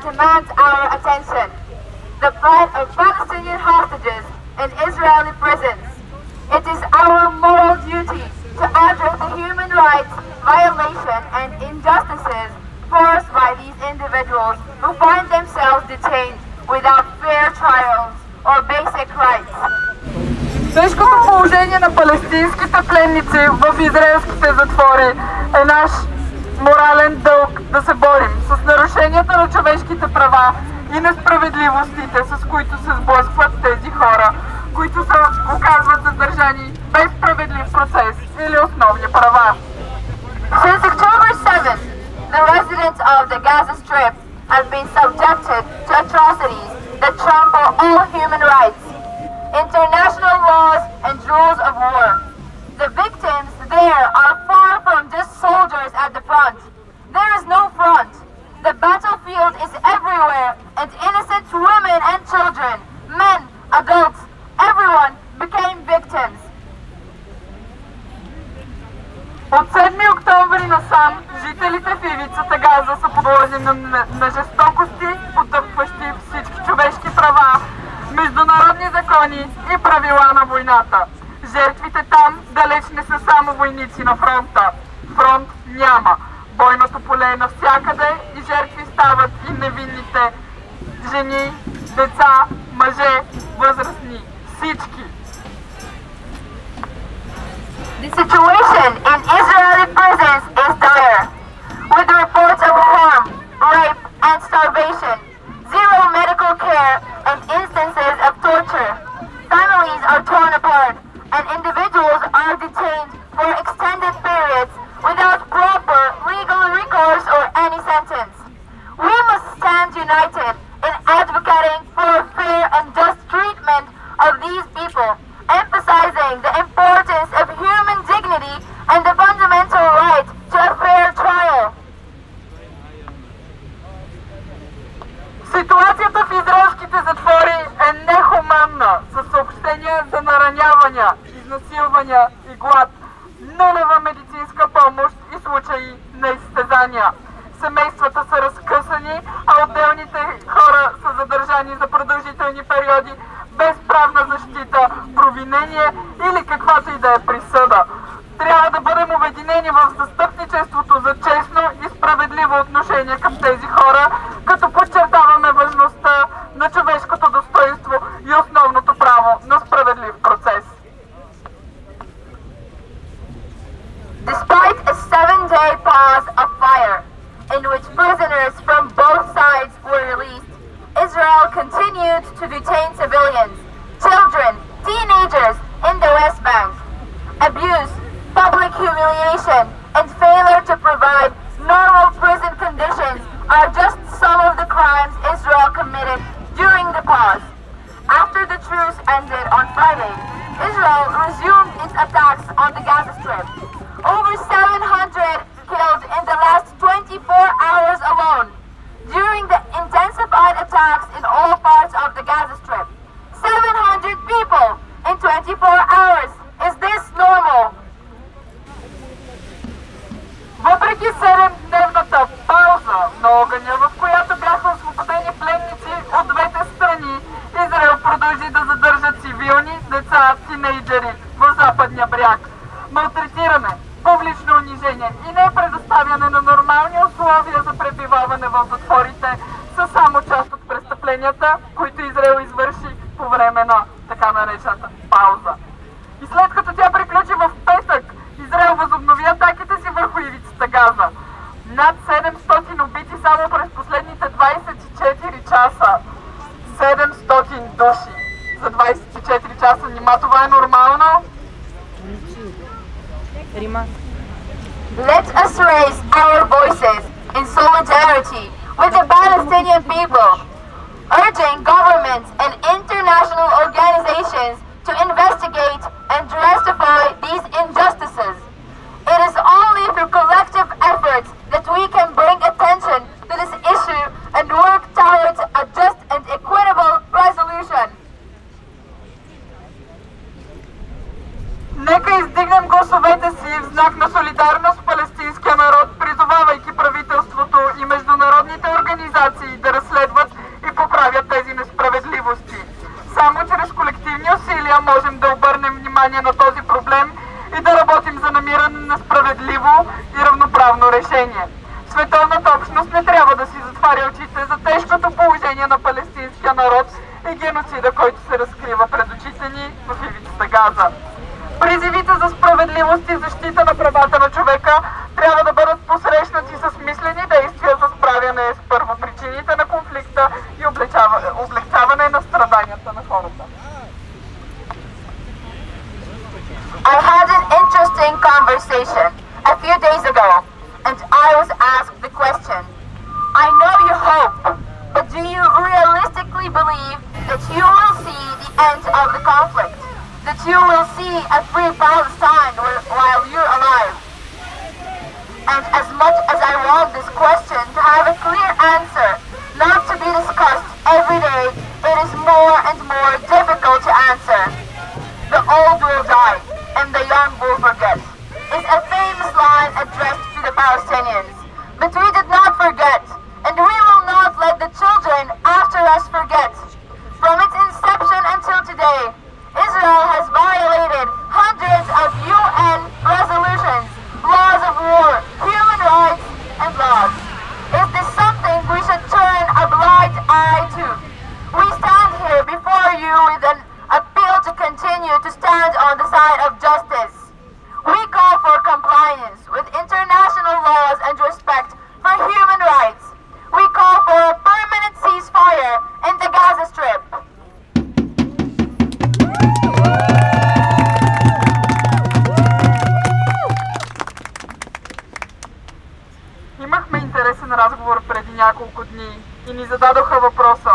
that demands our attention. The plight of Palestinian hostages in Israeli prisons. It is our moral duty to address the human rights violation and injustices forced by these individuals who find themselves detained without fair trials or basic rights. Тежкото положение на палестинските пленници в израелските затвори е наш морален дълг да се борим с нарушенията на човешките права и несправедливостите, с които се сблъскват тези хора, които се оказват задържани без справедлив процес или основни права. Since October 7th, the residents of the Gaza Strip have been subjected to atrocities that trample all human rights, international laws, and rules of war. The victims there are far from just soldiers at the front. There is no front. The battlefield is everywhere, and innocent women and children, men, adults, everyone became victims. От 7 октомври насам жителите в ивицата Газа са подложени на жестокости, потъпкващи всички човешки права, международни закони и правила на войната. Жертвите там далеч не са само войници на фронта. Фронт няма. Бойното поле е навсякъде и жертви стават и невинните жени, деца, мъже, възрастни. Всички. The situation in Israeli prisons is dire, with reports of harm, rape, and starvation, zero medical care, and instances of torture. Families are torn apart, and individuals are detained for extended periods without proper legal recourse or any sentence. We must stand united in advocating for fair and just treatment of these people, emphasizing the importance of human dignity and the fundamental right to a fair trial. Ситуацията в израелските затвори е нехуманна, със съобщения за наранявания, изнасилвания и глад, нулева медицинска помощ и случаи на изтезания. Семействата са разкъсани, а отделните хора са задържани за продължителни периоди без правна защита, провинение или каквато и да е присъда. Трябва да бъдем обединени в застъпничеството за честно и справедливо отношение към тези хора, като подчертаваме важността на човешкото достоинство и основното право на справедлив процес. Despite a 7-day pause of fire, in which prisoners from both sides were released, Israel continued to detain civilians, children, teenagers in the West Bank. Abuse, public humiliation, and failure to provide normal prison conditions are just some of the crimes Israel committed during the pause. After the truce ended on Friday, Israel resumed its attacks on the Gaza Strip. Over 700 killed in the last 24 hours alone. During the intensified attacks in all parts of the Gaza Strip. 700 people in 24 hours. Is this normal? Въпреки 7-дневната пауза на огъня, в която бяха освободени пленници от двете страни, Израел продължи да задържа цивилни, деца, тинейджери в западния бряг. Малтретиране, публично унижение и непредоставяне на нормални условия за пребиваване в затворите са само част от престъпленията, които Израел извърши по време на така наречената пауза. И след като тя приключи в петък, Израел възобнови атаките си върху ивицата Газа. Над 700 убити само през последните 24 часа. 700 души за 24 часа. Нима това е нормално? Let us raise our voices in solidarity with the Palestinian people, urging governments and international organizations to investigate and justify these injustices. It is only through collective efforts that we can bring attention to this issue and work towards a just and equitable resolution. Нека издигнем гласовете си в знак на солидарност с палестинския народ, призовавайки правителството и международните организации да разследват внимание на този проблем и да работим за намиране на справедливо и равноправно решение. Световната общност не трябва да си затваря очите за тежкото положение на палестинския народ и геноцида, който се разкрива пред очите ни в ивицата Газа. Призивите за справедливост и защита на правата на човека трябва да бъдат посрещнати с мислени действия за справяне с първопричините на конфликта и облегчаване на страданията на хората. I had an interesting conversation a few days ago, and I was asked the question, I know you hope, but do you realistically believe that you will see the end of the conflict? That you will see a free Palestine while you're alive? And as much as I want this question to have a clear answer, not to be discussed every day, it is more and more difficult to answer. The old will die, and the young will forget, is a famous line addressed to the Palestinians. But we did not forget, and we will not let the children after us forget. From its inception until today, Israel has violated hundreds of UN resolutions, laws of war, human rights, and laws. Is this something we should turn a blind eye to? We stand here before you with an appeal to continue to stand on the side of justice. We call for compliance with international laws and respect for human rights. We call for a permanent ceasefire in the Gaza Strip. Имахме интересен разговор преди няколко дни и ни зададоха въпроса.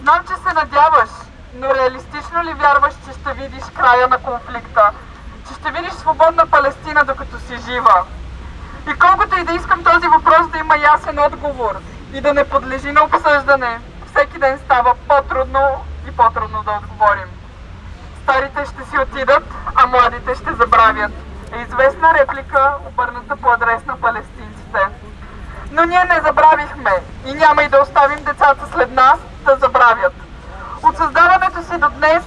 Знам, че се надяваш, но реалистично ли вярваш, че ще видиш края на конфликта? Че ще видиш свободна Палестина, докато си жива? И колкото и да искам този въпрос да има ясен отговор и да не подлежи на обсъждане, всеки ден става по-трудно и по-трудно да отговорим. Старите ще си отидат, а младите ще забравят. Е известна реплика, обърната по адрес на палестинците. Но ние не забравихме и няма и да оставим децата след нас да забравят. От създаването си до днес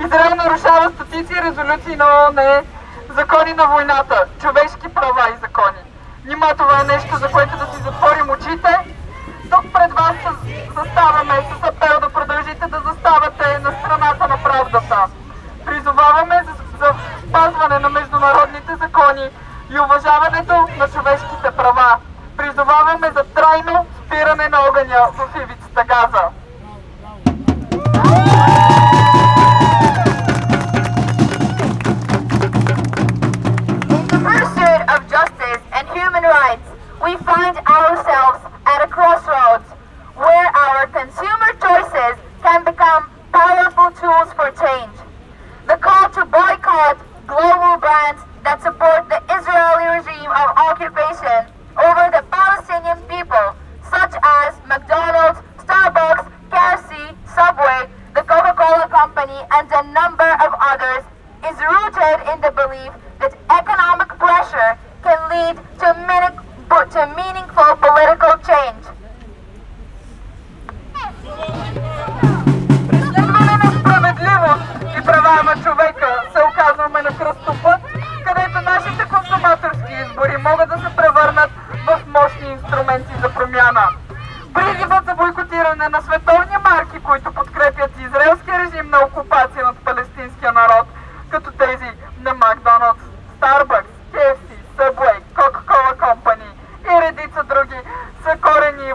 Израел нарушава стотици резолюции на ООН, закони на войната, човешки права и закони. Нима това е нещо, за което да си затворим очите? Тук пред вас заставаме с апел да продължите да заставате на страната на правдата. Призоваваме за спазване на международните закони и уважаването на човешките права. Призоваваме за трайно спиране на огъня в ивицата Газа. In the pursuit of justice and human rights, we find ourselves at a crossroads where our consumer choices can become powerful tools for change. The call to boycott global brands that support the Israeli regime of occupation over the Palestinian people, such as McDonald's, Starbucks, KFC, Subway, the Coca-Cola Company, and a number of others, is rooted in the belief that economic pressure can lead to meaningful political change. Преследване на справедливост и права на човека се оказваме на кръстопът, където нашите консуматорски избори могат да се превърнат в мощни инструменти за промяна. Призивът за бойкотиране на световни марки, които подкрепят израелския режим на окупация над палестинския народ, като тези на Макдоналдс, Starbucks, KFC, Subway, Coca-Cola Company и редица други, са корени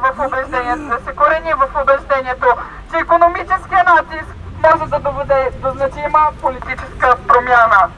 в убеждението, че икономическия натиск може да доведе до значима политическа промяна.